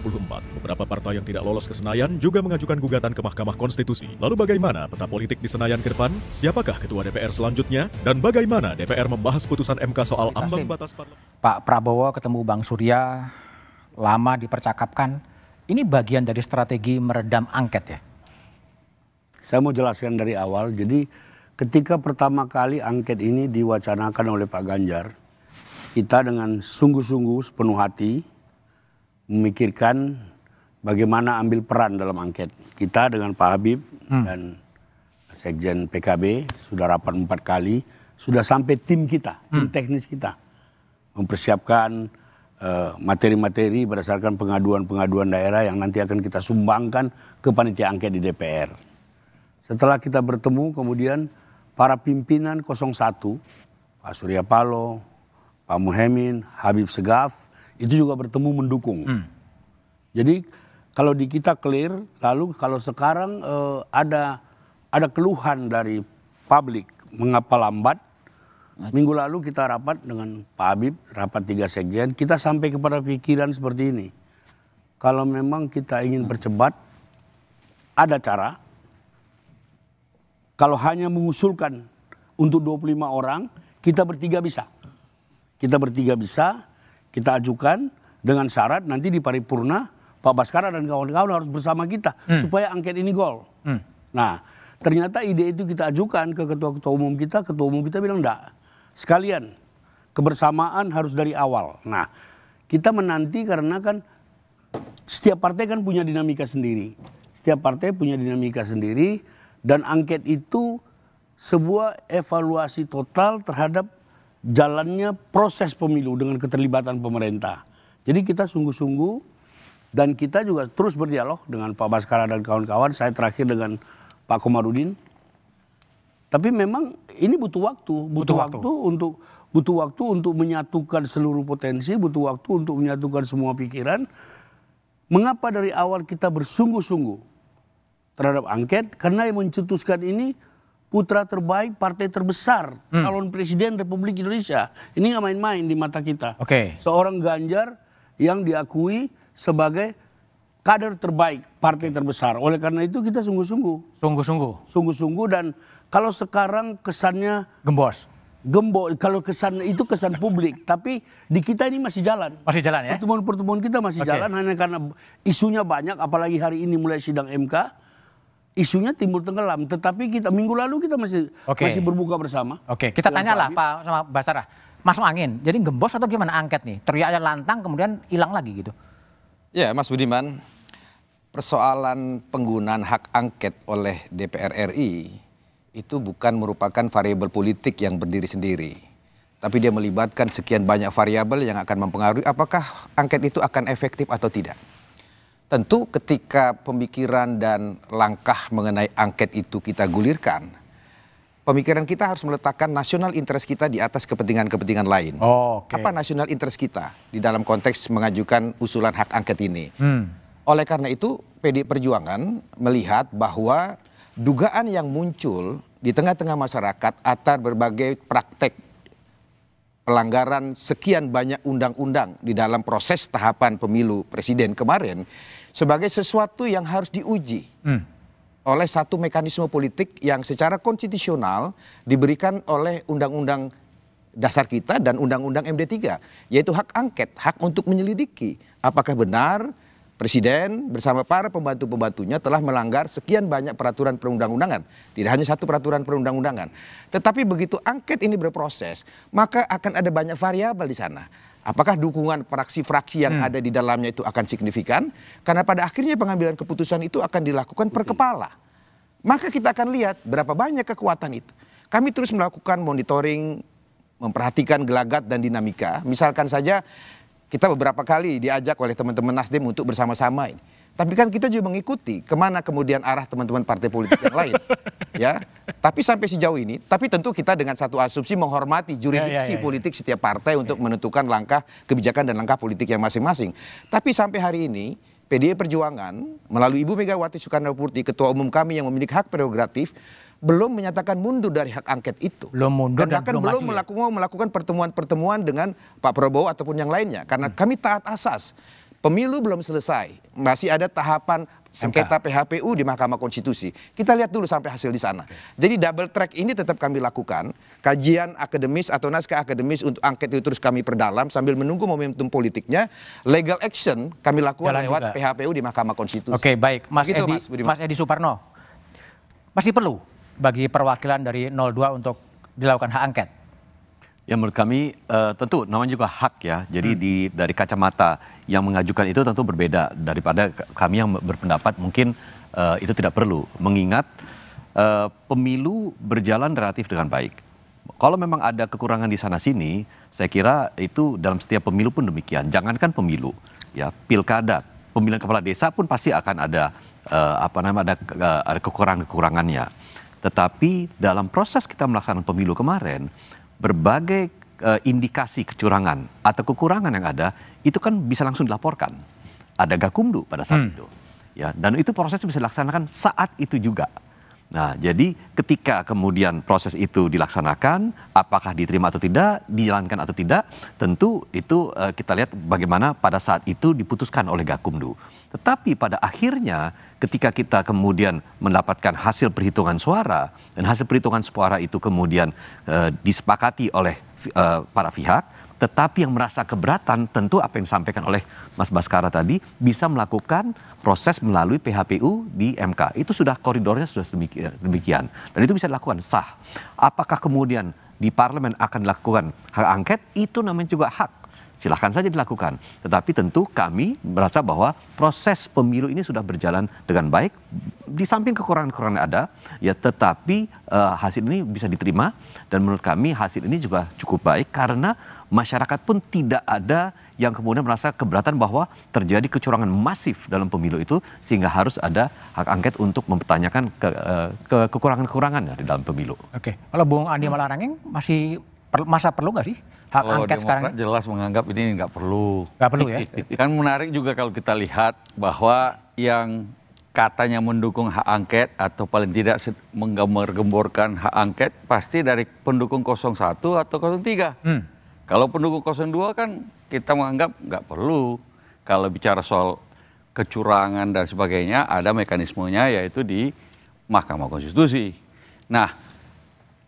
2024, beberapa partai yang tidak lolos ke Senayan juga mengajukan gugatan ke Mahkamah Konstitusi. Lalu bagaimana peta politik di Senayan ke depan? Siapakah ketua DPR selanjutnya? Dan bagaimana DPR membahas putusan MK soal ambang batas parlemen? Pak Prabowo ketemu Bang Surya, lama dipercakapkan. Ini bagian dari strategi meredam angket ya? Saya mau jelaskan dari awal. Jadi ketika pertama kali angket ini diwacanakan oleh Pak Ganjar, kita dengan sungguh-sungguh sepenuh hati memikirkan bagaimana ambil peran dalam angket. Kita dengan Pak Habib dan Sekjen PKB sudah rapat 4 kali, sudah sampai tim kita, tim teknis kita mempersiapkan materi-materi berdasarkan pengaduan-pengaduan daerah yang nanti akan kita sumbangkan ke panitia angket di DPR. Setelah kita bertemu, kemudian para pimpinan 01, Pak Surya Paloh, Pak Muhaimin, Habib Segaf, itu juga bertemu mendukung. Jadi kalau di kita clear, lalu kalau sekarang ada keluhan dari publik mengapa lambat. Minggu lalu kita rapat dengan Pak Habib, rapat 3 sekjen, kita sampai kepada pikiran seperti ini. Kalau memang kita ingin percepat, ada cara. Kalau hanya mengusulkan untuk 25 orang, kita bertiga bisa. Kita bertiga bisa, kita ajukan dengan syarat nanti di paripurna Pak Baskara dan kawan-kawan harus bersama kita supaya angket ini gol. Nah, ternyata ide itu kita ajukan ke ketua umum kita bilang enggak. Sekalian, kebersamaan harus dari awal. Nah, kita menanti karena kan setiap partai kan punya dinamika sendiri. Setiap partai punya dinamika sendiri dan angket itu sebuah evaluasi total terhadap jalannya proses pemilu dengan keterlibatan pemerintah. Jadi kita sungguh-sungguh dan kita juga terus berdialog dengan Pak Baskara dan kawan-kawan. Saya terakhir dengan Pak Komarudin. Tapi memang ini butuh waktu, butuh waktu untuk menyatukan seluruh potensi, butuh waktu untuk menyatukan semua pikiran. Mengapa dari awal kita bersungguh-sungguh terhadap angket? Karena yang mencetuskan ini putra terbaik partai terbesar, calon presiden Republik Indonesia. Ini nggak main-main di mata kita. Seorang Ganjar yang diakui sebagai kader terbaik partai terbesar. Oleh karena itu kita sungguh-sungguh. Sungguh-sungguh dan kalau sekarang kesannya gembos. Kalau kesan itu kesan publik, tapi di kita ini masih jalan. Masih jalan ya? Pertemuan-pertemuan kita masih jalan hanya karena isunya banyak, apalagi hari ini mulai sidang MK. Isunya timbul tenggelam, tetapi kita minggu lalu kita masih berbuka bersama. Kita tanyalah Pak sama Basara, masuk angin. Jadi gembos atau gimana angket nih? Teriaknya lantang kemudian hilang lagi gitu. Ya, Mas Budiman, persoalan penggunaan hak angket oleh DPR RI itu bukan merupakan variabel politik yang berdiri sendiri. Tapi dia melibatkan sekian banyak variabel yang akan mempengaruhi apakah angket itu akan efektif atau tidak. Tentu ketika pemikiran dan langkah mengenai angket itu kita gulirkan, pemikiran kita harus meletakkan national interest kita di atas kepentingan-kepentingan lain. Apa national interest kita di dalam konteks mengajukan usulan hak angket ini? Oleh karena itu, PDI Perjuangan melihat bahwa dugaan yang muncul di tengah-tengah masyarakat atas berbagai praktek pelanggaran sekian banyak undang-undang di dalam proses tahapan pemilu presiden kemarin sebagai sesuatu yang harus diuji oleh satu mekanisme politik yang secara konstitusional diberikan oleh undang-undang dasar kita dan undang-undang MD3, yaitu hak angket, hak untuk menyelidiki apakah benar presiden bersama para pembantu-pembantunya telah melanggar sekian banyak peraturan perundang-undangan. Tidak hanya satu peraturan perundang-undangan. Tetapi begitu angket ini berproses, maka akan ada banyak variabel di sana. Apakah dukungan fraksi-fraksi yang ada di dalamnya itu akan signifikan? Karena pada akhirnya pengambilan keputusan itu akan dilakukan per kepala. Maka kita akan lihat berapa banyak kekuatan itu. Kami terus melakukan monitoring, memperhatikan gelagat dan dinamika. Misalkan saja kita beberapa kali diajak oleh teman-teman Nasdem untuk bersama-sama ini. Tapi kan kita juga mengikuti kemana kemudian arah teman-teman partai politik yang lain. Ya, tapi sampai sejauh ini, tapi tentu kita dengan satu asumsi menghormati jurisdiksi politik setiap partai untuk menentukan langkah kebijakan dan langkah politik yang masing-masing. Tapi sampai hari ini, PDI Perjuangan melalui Ibu Megawati Soekarno Putri, ketua umum kami yang memiliki hak prerogatif, belum menyatakan mundur dari hak angket itu. Belum mundur dan bahkan belum melakukan pertemuan-pertemuan dengan Pak Prabowo ataupun yang lainnya. Karena kami taat asas. Pemilu belum selesai, masih ada tahapan sengketa PHPU di Mahkamah Konstitusi. Kita lihat dulu sampai hasil di sana. Jadi double track ini tetap kami lakukan. Kajian akademis atau naskah akademis untuk angket itu terus kami perdalam sambil menunggu momentum politiknya. Legal action kami lakukan lewat PHPU di Mahkamah Konstitusi. Oke, baik. Begitu, Mas Edi Suparno, masih perlu bagi perwakilan dari 02 untuk dilakukan hak angket? Ya menurut kami tentu namanya juga hak ya. Jadi dari kacamata yang mengajukan itu tentu berbeda daripada kami yang berpendapat mungkin itu tidak perlu. Mengingat pemilu berjalan relatif dengan baik. Kalau memang ada kekurangan di sana sini, saya kira itu dalam setiap pemilu pun demikian. Jangankan pemilu, ya pilkada, pemilihan kepala desa pun pasti akan ada ada kekurangannya. Tetapi dalam proses kita melaksanakan pemilu kemarin, berbagai indikasi kecurangan atau kekurangan yang ada itu kan bisa langsung dilaporkan. Ada Gakumdu pada saat itu, ya, dan itu prosesnya bisa dilaksanakan saat itu juga. Nah, jadi ketika kemudian proses itu dilaksanakan, apakah diterima atau tidak, dijalankan atau tidak, tentu itu kita lihat bagaimana pada saat itu diputuskan oleh Gakumdu. Tetapi pada akhirnya ketika kita kemudian mendapatkan hasil perhitungan suara, dan hasil perhitungan suara itu kemudian disepakati oleh para pihak, tetapi yang merasa keberatan tentu apa yang disampaikan oleh Mas Baskara tadi bisa melakukan proses melalui PHPU di MK. Itu sudah koridornya sudah demikian. Dan itu bisa dilakukan sah. Apakah kemudian di parlemen akan dilakukan hak angket? Itu namanya juga hak. Silahkan saja dilakukan. Tetapi tentu kami merasa bahwa proses pemilu ini sudah berjalan dengan baik. Di samping kekurangan-kekurangan ada, ya tetapi hasil ini bisa diterima. Dan menurut kami hasil ini juga cukup baik karena masyarakat pun tidak ada yang kemudian merasa keberatan bahwa terjadi kecurangan masif dalam pemilu itu sehingga harus ada hak angket untuk mempertanyakan kekurangan-kekurangan di dalam pemilu. Oke, kalau Bung Andi Malarangeng masa perlu nggak sih hak angket sekarang? Demokrat jelas menganggap ini nggak perlu. Nggak perlu ya? Kan menarik juga kalau kita lihat bahwa yang katanya mendukung hak angket atau paling tidak menggembar-gemborkan hak angket pasti dari pendukung 01 atau 03. Kalau pendukung 02 kan kita menganggap nggak perlu. Kalau bicara soal kecurangan dan sebagainya ada mekanismenya yaitu di Mahkamah Konstitusi. Nah,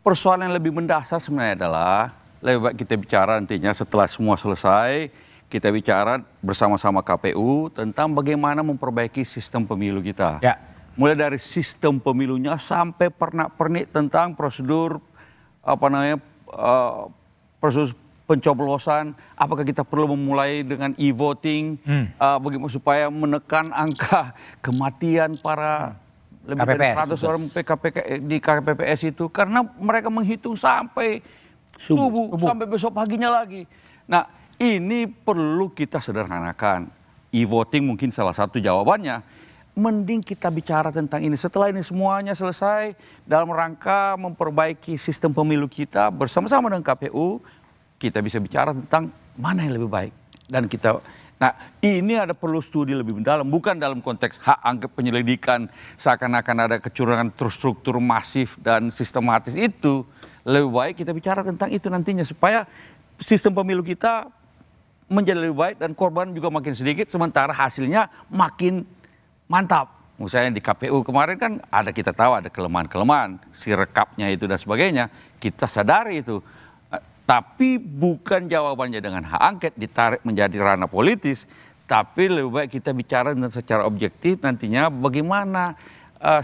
persoalan yang lebih mendasar sebenarnya adalah lebih baik kita bicara nantinya setelah semua selesai, kita bicara bersama-sama KPU tentang bagaimana memperbaiki sistem pemilu kita. Ya. Mulai dari sistem pemilunya sampai pernak-pernik tentang prosedur prosedur pencoblosan, apakah kita perlu memulai dengan e-voting, bagaimana supaya menekan angka kematian para lebih KPPS, dari 100 orang di KPPS itu, karena mereka menghitung sampai subuh sampai besok paginya lagi. Nah, ini perlu kita sederhanakan. E-voting mungkin salah satu jawabannya. Mending kita bicara tentang ini. Setelah ini semuanya selesai, dalam rangka memperbaiki sistem pemilu kita bersama-sama dengan KPU, kita bisa bicara tentang mana yang lebih baik. Dan kita, nah ini ada perlu studi lebih mendalam, bukan dalam konteks hak angket penyelidikan, seakan-akan ada kecurangan terstruktur masif dan sistematis itu. Lebih baik kita bicara tentang itu nantinya, supaya sistem pemilu kita menjadi lebih baik dan korban juga makin sedikit, sementara hasilnya makin mantap. Misalnya di KPU kemarin kan kita tahu ada kelemahan-kelemahan, si rekapnya itu dan sebagainya, kita sadari itu. Tapi bukan jawabannya dengan hak angket ditarik menjadi ranah politis, tapi lebih baik kita bicara secara objektif nantinya bagaimana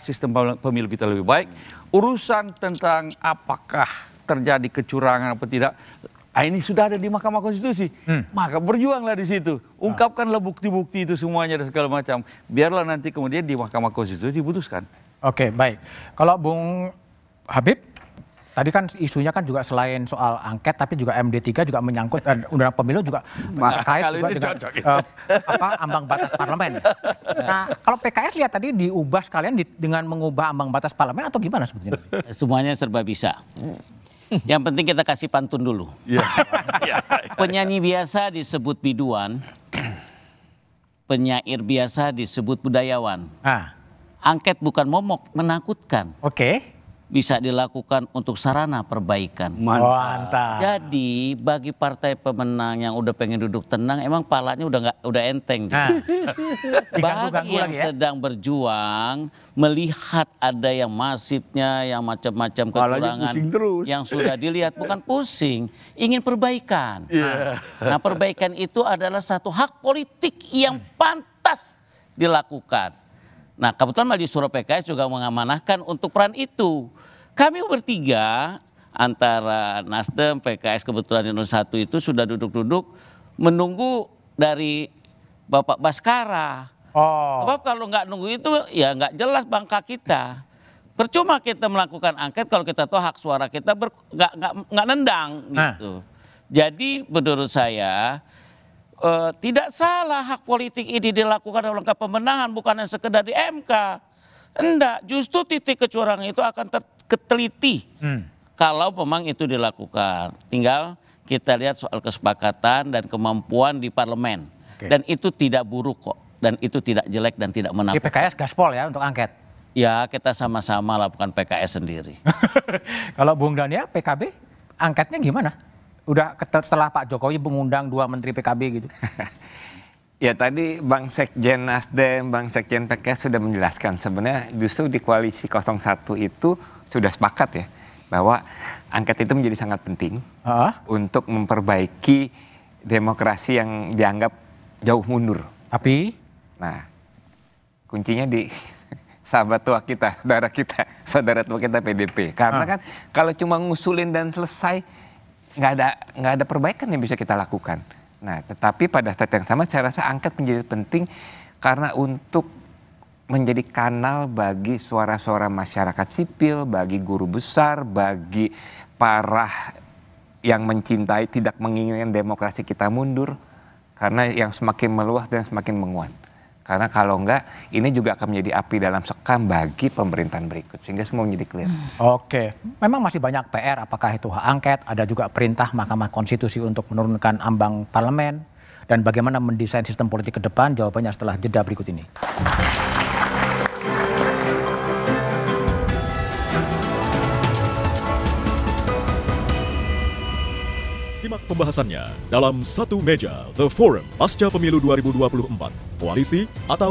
sistem pemilu kita lebih baik. Urusan tentang apakah terjadi kecurangan atau tidak, ini sudah ada di Mahkamah Konstitusi. Maka berjuanglah di situ, ungkapkanlah bukti-bukti itu semuanya dan segala macam. Biarlah nanti kemudian di Mahkamah Konstitusi diputuskan. Oke, baik. Kalau Bung Habib, tadi kan isunya kan juga selain soal angket, tapi juga MD3 juga menyangkut undang-undang pemilu juga terkait juga dengan ambang batas parlemen. Nah, kalau PKS lihat tadi diubah sekalian dengan mengubah ambang batas parlemen atau gimana sebetulnya? Semuanya serba bisa. Yang penting kita kasih pantun dulu. Penyanyi biasa disebut biduan, penyair biasa disebut budayawan. Angket bukan momok, menakutkan. Oke. bisa dilakukan untuk sarana perbaikan. Mantap. Jadi bagi partai pemenang yang udah pengen duduk tenang, emang palanya udah enteng. Gitu. Bagi yang sedang berjuang, melihat ada yang masifnya, yang macam-macam kekurangan, yang sudah dilihat bukan pusing, ingin perbaikan. Nah, perbaikan itu adalah satu hak politik yang pantas dilakukan. Nah, kebetulan Majelis Syuro PKS juga mengamanahkan untuk peran itu. Kami bertiga antara Nasdem, PKS, kebetulan di 01 itu sudah duduk-duduk menunggu dari Bapak Baskara. Sebab kalau nggak nunggu itu ya nggak jelas bangka kita. Percuma kita melakukan angket kalau kita tahu hak suara kita nggak nendang gitu. Jadi menurut saya tidak salah hak politik ini dilakukan dalam rangka pemenangan, bukan yang sekedar di MK. Enggak, justru titik kecurangan itu akan terteliti kalau memang itu dilakukan. Tinggal kita lihat soal kesepakatan dan kemampuan di parlemen. Dan itu tidak buruk kok, dan itu tidak jelek dan tidak menakutkan. Di PKS gaspol ya untuk angket? Ya, kita sama-sama lakukan PKS sendiri. Kalau Bung Daniel, PKB angketnya gimana? Udah setelah Pak Jokowi mengundang 2 menteri PKB gitu. Ya tadi Bang Sekjen Nasdem, Bang Sekjen PKS sudah menjelaskan sebenarnya justru di koalisi 01 itu sudah sepakat ya bahwa angket itu menjadi sangat penting untuk memperbaiki demokrasi yang dianggap jauh mundur. Tapi? Nah, kuncinya di sahabat tua kita, saudara tua kita PDP. Karena kan kalau cuma ngusulin dan selesai, nggak ada perbaikan yang bisa kita lakukan. Nah, tetapi pada saat yang sama saya rasa angket menjadi penting karena untuk menjadi kanal bagi suara-suara masyarakat sipil, bagi guru besar, bagi para yang mencintai, tidak menginginkan demokrasi kita mundur, karena yang semakin meluas dan semakin menguat. Karena kalau enggak, ini juga akan menjadi api dalam sekam bagi pemerintahan berikut. Sehingga semua menjadi clear. Oke, memang masih banyak PR, apakah itu hak angket, ada juga perintah Mahkamah Konstitusi untuk menurunkan ambang parlemen, dan bagaimana mendesain sistem politik ke depan, jawabannya setelah jeda berikut ini. Simak pembahasannya dalam Satu Meja, The Forum, pasca pemilu 2024, koalisi atau